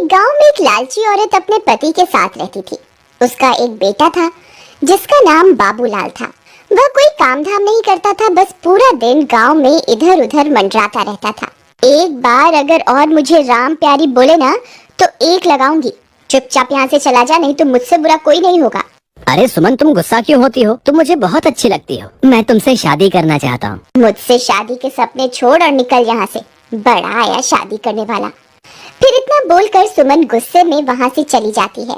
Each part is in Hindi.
एक गांव में एक लालची औरत अपने पति के साथ रहती थी। उसका एक बेटा था जिसका नाम बाबूलाल था। वह कोई काम धाम नहीं करता था, बस पूरा दिन गांव में इधर उधर मंडराता रहता था। एक बार अगर और मुझे राम प्यारी बोले ना तो एक लगाऊंगी। चुपचाप यहाँ से चला जा, नहीं तो मुझसे बुरा कोई नहीं होगा। अरे सुमन, तुम गुस्सा क्यों होती हो? तुम मुझे बहुत अच्छी लगती हो। मैं तुमसे शादी करना चाहता हूँ। मुझसे शादी के सपने छोड़ और निकल यहाँ से। बड़ा आया शादी करने वाला। फिर इतना बोलकर सुमन गुस्से में वहाँ से चली जाती है।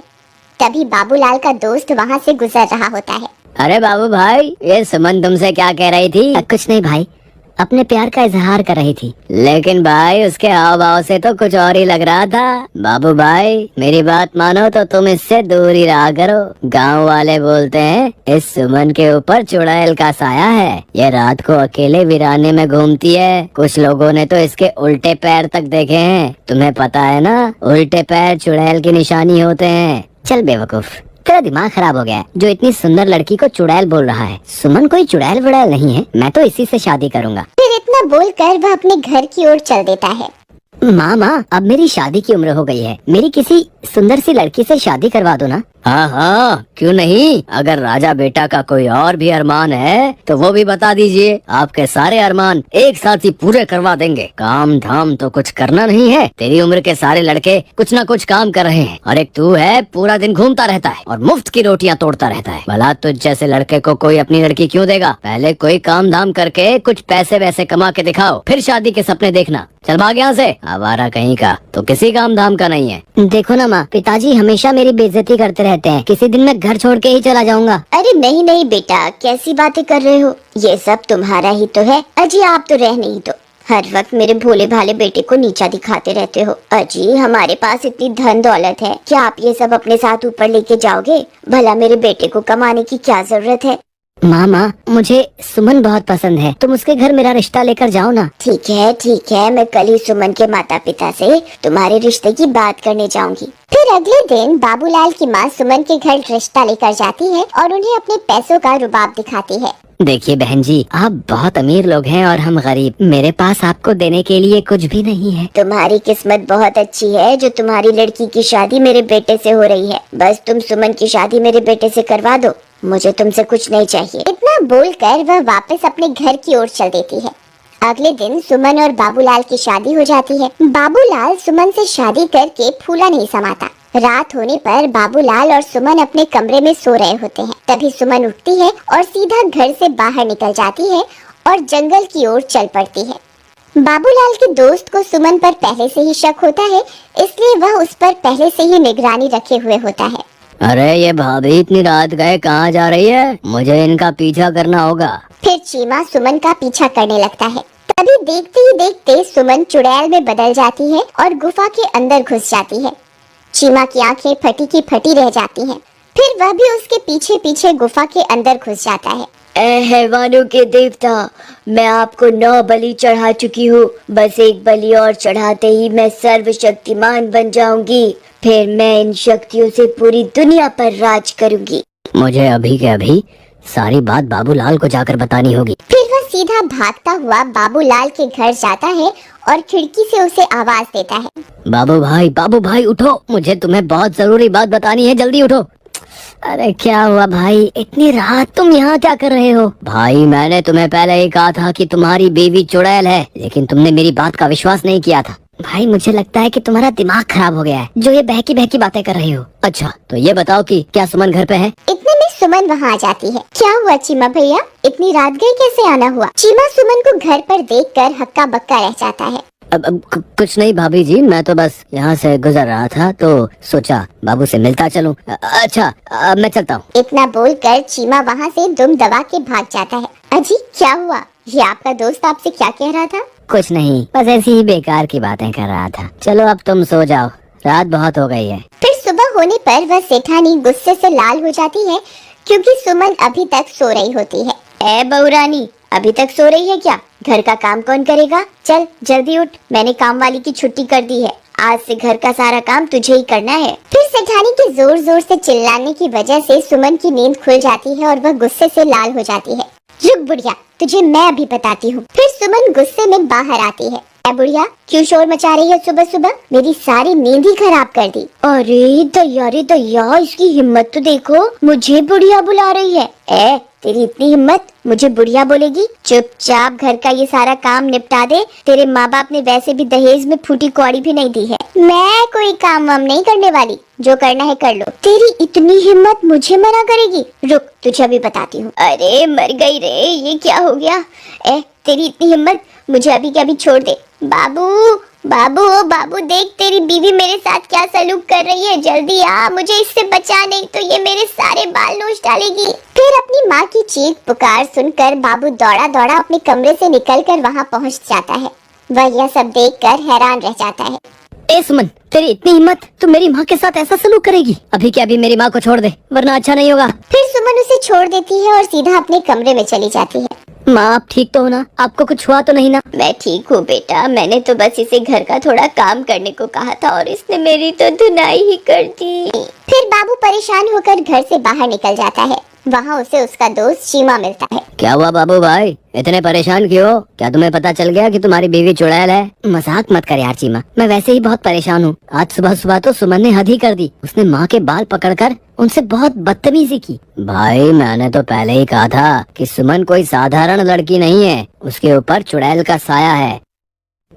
तभी बाबूलाल का दोस्त वहाँ से गुजर रहा होता है। अरे बाबू भाई, ये सुमन तुमसे क्या कह रही थी? कुछ नहीं भाई, अपने प्यार का इजहार कर रही थी। लेकिन भाई उसके हाव भाव से तो कुछ और ही लग रहा था। बाबू भाई मेरी बात मानो तो तुम इससे दूर ही रहा करो। गांव वाले बोलते हैं इस सुमन के ऊपर चुड़ैल का साया है। ये रात को अकेले वीराने में घूमती है। कुछ लोगों ने तो इसके उल्टे पैर तक देखे हैं। तुम्हें पता है ना, उल्टे पैर चुड़ैल की निशानी होते हैं। चल बेवकूफ, तेरा दिमाग खराब हो गया है। जो इतनी सुंदर लड़की को चुड़ैल बोल रहा है। सुमन कोई चुड़ैल वुड़ैल नहीं है। मैं तो इसी से शादी करूंगा। फिर इतना बोलकर वह अपने घर की ओर चल देता है। माँ, अब मेरी शादी की उम्र हो गई है। मेरी किसी सुंदर सी लड़की से शादी करवा दो ना। हाँ हाँ, क्यों नहीं। अगर राजा बेटा का कोई और भी अरमान है तो वो भी बता दीजिए। आपके सारे अरमान एक साथ ही पूरे करवा देंगे। काम धाम तो कुछ करना नहीं है। तेरी उम्र के सारे लड़के कुछ ना कुछ काम कर रहे हैं और एक तू है, पूरा दिन घूमता रहता है और मुफ्त की रोटियां तोड़ता रहता है। भला तुझ जैसे लड़के को कोई अपनी लड़की क्यों देगा? पहले कोई काम धाम करके कुछ पैसे वैसे कमा के दिखाओ, फिर शादी के सपने देखना। चल भाग यहाँ से, आवारा कहीं का। तो किसी काम धाम का नहीं है। देखो ना माँ, पिताजी हमेशा मेरी बेइज्जती करते रहते हैं। किसी दिन मैं घर छोड़ के ही चला जाऊंगा। अरे नहीं नहीं बेटा, कैसी बातें कर रहे हो? ये सब तुम्हारा ही तो है। अजी आप तो रह नहीं दो। हर वक्त मेरे भोले भाले बेटे को नीचा दिखाते रहते हो। अजी हमारे पास इतनी धन दौलत है, क्या आप ये सब अपने साथ ऊपर लेके जाओगे? भला मेरे बेटे को कमाने की क्या जरूरत है? माँ, मुझे सुमन बहुत पसंद है। तुम उसके घर मेरा रिश्ता लेकर जाओ ना। ठीक है, मैं कल ही सुमन के माता पिता से तुम्हारे रिश्ते की बात करने जाऊंगी। फिर अगले दिन बाबूलाल की माँ सुमन के घर रिश्ता लेकर जाती है और उन्हें अपने पैसों का रुबाब दिखाती है। देखिए बहन जी, आप बहुत अमीर लोग हैं और हम गरीब। मेरे पास आपको देने के लिए कुछ भी नहीं है। तुम्हारी किस्मत बहुत अच्छी है जो तुम्हारी लड़की की शादी मेरे बेटे से हो रही है। बस तुम सुमन की शादी मेरे बेटे से करवा दो, मुझे तुमसे कुछ नहीं चाहिए। इतना बोलकर वह वापस अपने घर की ओर चल देती है। अगले दिन सुमन और बाबूलाल की शादी हो जाती है। बाबूलाल सुमन से शादी करके फूला नहीं समाता। रात होने पर बाबूलाल और सुमन अपने कमरे में सो रहे होते हैं। तभी सुमन उठती है और सीधा घर से बाहर निकल जाती है और जंगल की ओर चल पड़ती है। बाबूलाल के दोस्त को सुमन पर पहले से ही शक होता है, इसलिए वह उस पर पहले से ही निगरानी रखे हुए होता है। अरे ये भाभी इतनी रात गए कहाँ जा रही है? मुझे इनका पीछा करना होगा। फिर चीमा सुमन का पीछा करने लगता है। तभी देखते ही देखते सुमन चुड़ैल में बदल जाती है और गुफा के अंदर घुस जाती है। चीमा की आंखें फटी की फटी रह जाती हैं। फिर वह भी उसके पीछे पीछे गुफा के अंदर घुस जाता है। ए हैवानों के देवता, मैं आपको 9 बलि चढ़ा चुकी हूँ। बस एक बलि और चढ़ाते ही मैं सर्वशक्तिमान बन जाऊंगी। फिर मैं इन शक्तियों से पूरी दुनिया पर राज करूंगी। मुझे अभी के अभी सारी बात बाबूलाल को जाकर बतानी होगी। फिर वह सीधा भागता हुआ बाबूलाल के घर जाता है और खिड़की से उसे आवाज देता है। बाबू भाई उठो, मुझे तुम्हें बहुत जरूरी बात बतानी है, जल्दी उठो। अरे क्या हुआ भाई, इतनी रात तुम यहाँ क्या कर रहे हो? भाई मैंने तुम्हें पहले ही कहा था कि तुम्हारी बीवी चुड़ैल है, लेकिन तुमने मेरी बात का विश्वास नहीं किया था। भाई मुझे लगता है कि तुम्हारा दिमाग खराब हो गया है, जो ये बहकी बहकी बातें कर रही हो। अच्छा तो ये बताओ कि क्या सुमन घर पे है? इतने में सुमन वहाँ आ जाती है। क्या हुआ चीमा भैया, इतनी रात गए कैसे आना हुआ? चीमा सुमन को घर पर देखकर हक्का बक्का रह जाता है। अब कुछ नहीं भाभी जी, मैं तो बस यहाँ से गुजर रहा था तो सोचा बाबू से मिलता चलूं। अच्छा अब मैं चलता हूँ। इतना बोलकर चीमा वहाँ से दुम दबा के भाग जाता है। अजी क्या हुआ, ये आपका दोस्त आपसे क्या कह रहा था? कुछ नहीं, बस ऐसी ही बेकार की बातें कर रहा था। चलो अब तुम सो जाओ, रात बहुत हो गई है। फिर सुबह होने पर वह सेठानी गुस्से से लाल हो जाती है क्योंकि सुमन अभी तक सो रही होती है। ए बहुरानी, अभी तक सो रही है क्या? घर का काम कौन करेगा? चल जल्दी उठ, मैंने काम वाली की छुट्टी कर दी है। आज से घर का सारा काम तुझे ही करना है। फिर सेठानी के जोर जोर से चिल्लाने की वजह से सुमन की नींद खुल जाती है और वह गुस्से से लाल हो जाती है। रुक बुढ़िया, तुझे मैं अभी बताती हूँ। फिर सुमन गुस्से में बाहर आती है। बुढ़िया, क्यों शोर मचा रही है सुबह सुबह? मेरी सारी नींद ही खराब कर दी। अरे दैया, इसकी हिम्मत तो देखो, मुझे बुढ़िया बुला रही है। तेरी इतनी हिम्मत, मुझे बुढ़िया बोलेगी? चुपचाप घर का ये सारा काम निपटा दे। तेरे माँ बाप ने वैसे भी दहेज में फूटी कौड़ी भी नहीं दी है। मैं कोई काम वाम नहीं करने वाली, जो करना है कर लो। तेरी इतनी हिम्मत, मुझे मना करेगी? रुक, तुझे अभी बताती हूँ। अरे मर गई रे, ये क्या हो गया? तेरी इतनी हिम्मत, मुझे अभी के अभी छोड़ दे। बाबू देख तेरी बीवी मेरे साथ क्या सलूक कर रही है। जल्दी आ, मुझे इससे बचा, नहीं तो ये मेरे सारे बाल नोच डालेगी। फिर अपनी माँ की चीख पुकार सुनकर बाबू दौड़ा दौड़ा अपने कमरे से निकलकर वहाँ पहुँच जाता है। वह यह सब देखकर हैरान रह जाता है। ए सुमन, तेरी इतनी हिम्मत, तू मेरी माँ के साथ ऐसा सलूक करेगी? अभी के अभी मेरी माँ को छोड़ दे, वरना अच्छा नहीं होगा। फिर सुमन उसे छोड़ देती है और सीधा अपने कमरे में चली जाती है। माँ, आप ठीक तो हो ना? आपको कुछ हुआ तो नहीं ना? मैं ठीक हूँ बेटा, मैंने तो बस इसे घर का थोड़ा काम करने को कहा था और इसने मेरी तो धुनाई ही कर दी। फिर बाबू परेशान होकर घर से बाहर निकल जाता है। वहाँ उसे उसका दोस्त चीमा मिलता है। क्या हुआ बाबू भाई, इतने परेशान क्यों हो? क्या तुम्हें पता चल गया कि तुम्हारी बीवी चुड़ैल है? मजाक मत कर यार चीमा, मैं वैसे ही बहुत परेशान हूँ। आज सुबह सुबह तो सुमन ने हद ही कर दी। उसने माँ के बाल पकड़कर उनसे बहुत बदतमीजी की। भाई, मैंने तो पहले ही कहा था कि सुमन कोई साधारण लड़की नहीं है, उसके ऊपर चुड़ैल का साया है।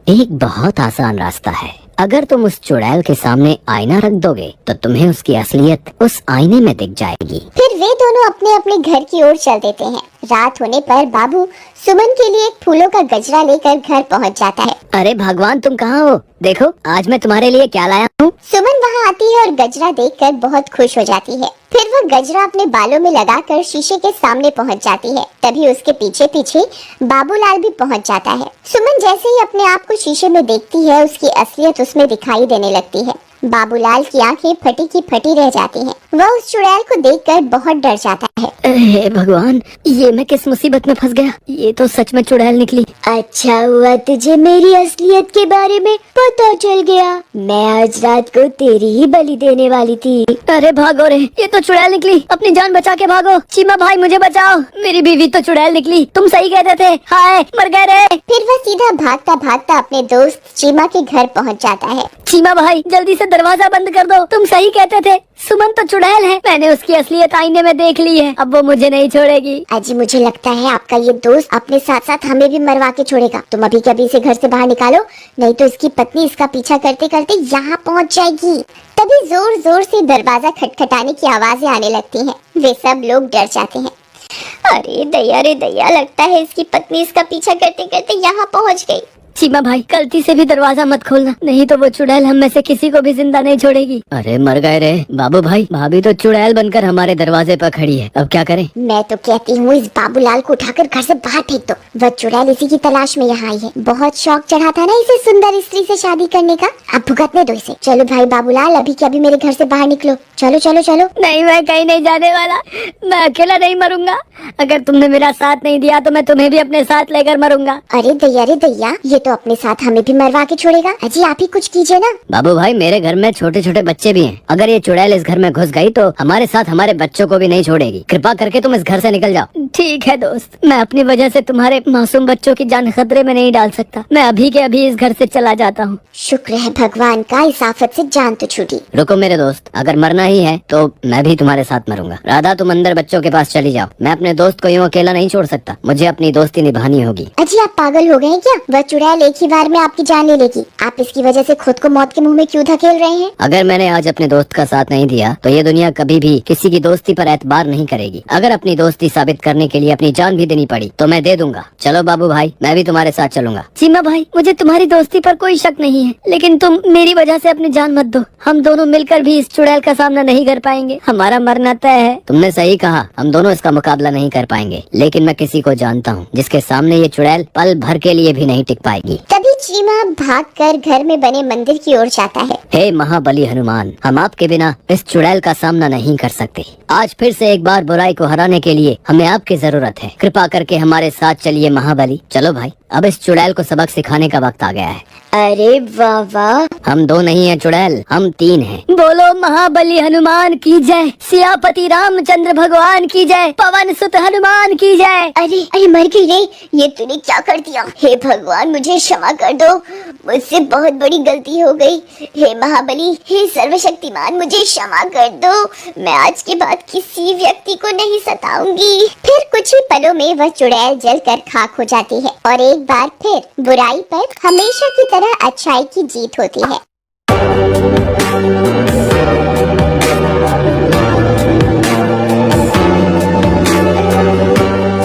एक बहुत आसान रास्ता है। अगर तुम उस चुड़ैल के सामने आईना रख दोगे तो तुम्हें उसकी असलियत उस आईने में दिख जाएगी। फिर वे दोनों अपने अपने घर की ओर चल देते हैं। रात होने पर बाबू सुमन के लिए एक फूलों का गजरा लेकर घर पहुंच जाता है। अरे भगवान, तुम कहाँ हो? देखो आज मैं तुम्हारे लिए क्या लाया हूँ। सुमन वहाँ आती है और गजरा देखकर बहुत खुश हो जाती है। फिर वह गजरा अपने बालों में लगाकर शीशे के सामने पहुँच जाती है। तभी उसके पीछे पीछे बाबूलाल भी पहुँच जाता है। सुमन जैसे ही अपने आप को शीशे में देखती है, उसकी असलियत उसमें दिखाई देने लगती है। बाबूलाल की आंखें फटी की फटी रह जाती हैं। वह उस चुड़ैल को देखकर बहुत डर जाता है। हे भगवान, ये मैं किस मुसीबत में फंस गया? ये तो सच में चुड़ैल निकली। अच्छा हुआ तुझे मेरी असलियत के बारे में पता चल गया। मैं आज रात को तेरी ही बलि देने वाली थी। अरे भागो रे, ये तो चुड़ैल निकली। अपनी जान बचा के भागो। चीमा भाई, मुझे बचाओ, मेरी बीवी तो चुड़ैल निकली। तुम सही कहते थे। हाय, मर गए रे। फिर वह सीधा भागता भागता अपने दोस्त चीमा के घर पहुँच जाता है। चीमा भाई, जल्दी से दरवाजा बंद कर दो। तुम सही कहते थे, सुमन तो चुड़ैल है। मैंने उसकी असलियत आईने में देख ली है। अब वो मुझे नहीं छोड़ेगी। अजी, मुझे लगता है आपका ये दोस्त अपने साथ साथ हमें भी मरवा के छोड़ेगा। तुम अभी के अभी इसे घर से बाहर निकालो, नहीं तो इसकी पत्नी इसका पीछा करते करते यहाँ पहुँच जाएगी। तभी जोर जोर से दरवाजा खटखटाने की आवाजें आने लगती हैं। वे सब लोग डर जाते हैं। अरे दैया, लगता है इसकी पत्नी इसका पीछा करते करते यहाँ पहुँच गई। चीमा भाई, गलती से भी दरवाजा मत खोलना, नहीं तो वो चुड़ैल हम में से किसी को भी जिंदा नहीं छोड़ेगी। अरे मर गए रे बाबू भाई, भाभी तो चुड़ैल बनकर हमारे दरवाजे पर खड़ी है। अब क्या करें? मैं तो कहती हूँ इस बाबूलाल को उठाकर घर से बाहर फेंक दो। वह चुड़ैल इसी की तलाश में यहाँ आई है। बहुत शौक चढ़ा था ना इसे सुंदर स्त्री से शादी करने का। अब भुगतने दो इसे। चलो भाई बाबूलाल, अभी के अभी मेरे घर से बाहर निकलो। चलो चलो चलो। नहीं, मैं कहीं नहीं जाने वाला। मैं अकेला नहीं मरूंगा। अगर तुमने मेरा साथ नहीं दिया तो मैं तुम्हें भी अपने साथ लेकर मरूंगा। अरे दैया, ये तो अपने साथ हमें भी मरवा के छोड़ेगा। अजी, आप ही कुछ कीजिए ना। बाबू भाई, मेरे घर में छोटे छोटे बच्चे भी हैं। अगर ये चुड़ैल इस घर में घुस गई तो हमारे साथ हमारे बच्चों को भी नहीं छोड़ेगी। कृपा करके तुम इस घर से निकल जाओ। ठीक है दोस्त, मैं अपनी वजह से तुम्हारे मासूम बच्चों की जान खतरे में नहीं डाल सकता। मैं अभी के अभी इस घर से चला जाता हूँ। शुक्र है भगवान का, इस आफत से जान तो छूटी। रुको मेरे दोस्त, अगर मरना ही है तो मैं भी तुम्हारे साथ मरूंगा। राधा, तुम अंदर बच्चों के पास चली जाओ। मैं अपने दोस्त को यूँ अकेला नहीं छोड़ सकता। मुझे अपनी दोस्ती निभानी होगी। अजी, आप पागल हो गए हैं क्या? वह चुड़ैल एक ही बार में आपकी जान ले लेगी। आप इसकी वजह से खुद को मौत के मुंह में क्यों धकेल रहे हैं? अगर मैंने आज अपने दोस्त का साथ नहीं दिया तो ये दुनिया कभी भी किसी की दोस्ती पर एतबार नहीं करेगी। अगर अपनी दोस्ती साबित करने के लिए अपनी जान भी देनी पड़ी तो मैं दे दूंगा। चलो बाबू भाई, मैं भी तुम्हारे साथ चलूंगा। चीमा भाई, मुझे तुम्हारी दोस्ती पर कोई शक नहीं है, लेकिन तुम मेरी वजह से अपनी जान मत दो। हम दोनों मिलकर भी इस चुड़ैल का सामना नहीं कर पाएंगे। हमारा मरना तय है। तुमने सही कहा, हम दोनों इसका मुकाबला नहीं कर पाएंगे, लेकिन मैं किसी को जानता हूँ जिसके सामने ये चुड़ैल पल भर के लिए भी नहीं टिक पाएगी। तभी चीमा भागकर घर में बने मंदिर की ओर जाता है। हे महाबली हनुमान, हम आपके बिना इस चुड़ैल का सामना नहीं कर सकते। आज फिर से एक बार बुराई को हराने के लिए हमें आपकी जरूरत है। कृपा करके हमारे साथ चलिए महाबली। चलो भाई, अब इस चुड़ैल को सबक सिखाने का वक्त आ गया है। अरे वाह वाह, हम दो नहीं है चुड़ैल, हम तीन हैं। बोलो महाबली हनुमान की जय, सियापति रामचंद्र भगवान की जय, पवन सुत हनुमान की जय। अरे मर गई रे, ये तूने क्या कर दिया? हे भगवान, मुझे क्षमा कर दो, मुझसे बहुत बड़ी गलती हो गई। हे महाबली, हे सर्वशक्तिमान, मुझे क्षमा कर दो। मैं आज के बाद किसी व्यक्ति को नहीं सताऊंगी। फिर कुछ ही पलों में वह चुड़ैल जलकर खाक हो जाती है और एक बार फिर बुराई पर हमेशा की तरह अच्छाई की जीत होती है।